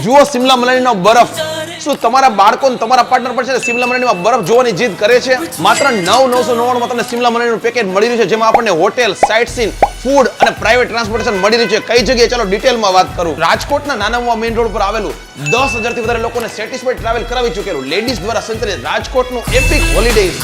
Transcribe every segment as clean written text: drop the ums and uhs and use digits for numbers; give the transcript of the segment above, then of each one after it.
જુઓ સિમલા મનાલીનો બરફ. શું તમારા બાળકો તમારા પાર્ટનર પર છે સિમલા મનાલીમાં બરફ જોવાની જીદ કરે છે? માત્ર 9,999 માં તમને સિમલા મનાલીનું પેકેજ મળી રહ્યું છે, જેમાં આપણને હોટેલ, સાઇટ સીન, ફૂડ અને પ્રાઇવેટ ટ્રાન્સપોર્ટેશન મળી રહ્યું છે. કઈ જગ્યાએ ચાલો ડિટેલમાં વાત કરું. રાજકોટના નાના મેઇન રોડ પર આવેલું 10,000 થી વધારે લોકોને સેટિસ્ફાઈડ ટ્રાવેલ કરાવી ચૂકેલું લેડીઝ દ્વારા સંચાલિત રાજકોટનું એપિક હોલિડેઝ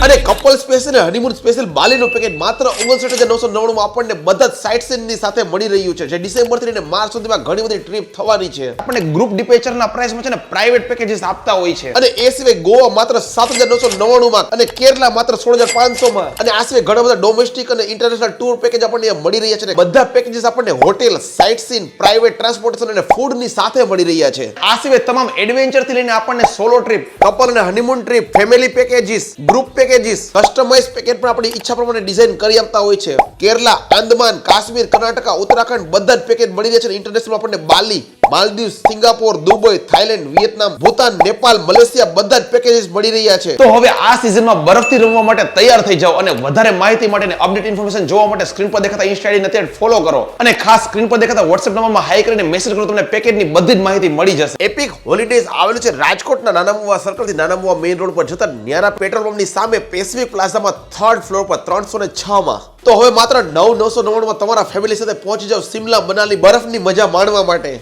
અને કપલ સ્પેશિયલ અને હનીમૂન સ્પેશિયલ બાલીનું પેકેજ માત્ર 59,999 માં આપણને બધા સાઇટ સીનની સાથે મળી રહ્યું છે, જે ડિસેમ્બર થી લઈને માર્ચ સુધીમાં ઘણી બધી ટ્રીપ થવાની છે. આપણને ગ્રુપ ડિપેચરના પ્રાઇસમાં છે ને પ્રાઇવેટ પેકેજીસ આપતા હોય છે. અને એ સિવાય ગોવા માત્ર 7,999 માં અને કેરલા માત્ર 16,500 માં અને આ સિવાય ઘણા બધા ડોમેસ્ટિક અને ઇન્ટરનેશનલ ટૂર પેકેજ આપણને મળી રહ્યા છે. બધા પેકેજીસ આપણને hotel, site scene, private transportation અને ફૂડની સાથે મળી રહ્યા છે. આ સિવાય તમામ એડવેન્ચર થી લઈને આપણને સોલો ટ્રીપ, કપલ અને honeymoon trip, family packages, group packages, customize package પણ આપણી ઈચ્છા પ્રમાણે ડિઝાઇન કરી આપતા હોય છે. કેરલા, આંદમાન, કાશ્મીર, કર્ણાટકા, ઉત્તરાખંડ બધા જ પેકેજ મળી રહ્યા છે. ઇન્ટરનેશનલ આપણને Bali, Maldives, Singapore, Dubai, Thailand, Vietnam, Bhutan, Nepal, Malaysia બધા જ પેકેજીસ મળી રહ્યા છે. તો હવે આ સિઝનમાં બરફથી રમવા માટે તૈયાર થઈ જાઓ અને વધારે માહિતી માટે અને અપડેટ ઇન્ફોર્મેશન જોવા માટે સ્ક્રીન પર દેખાતા ઇન્સ્ટા આઈડી અત્યારે ફોલો કરો અને ખાસ સ્ક્રીન પર દેખાતા WhatsApp નંબરમાં હાઈ કરીને મેસેજ કરો, તમને પેકેજની બધી જ માહિતી મળી જશે. એપિક હોલિડેઝ આવેલું છે રાજકોટના નાના મુવા સર્કલથી નાના મુવા મેઇન રોડ પર જતા ન્યારા પેટ્રોલ પંપની સામે પેસિફિક પ્લાઝામાં 3rd ફ્લોર પર 306 માં. તો હવે માત્ર 9,999 માં તમારા ફેમિલી સાથે પહોંચી જાઓ સિમલા મનાલી બરફની મજા માણવા માટે.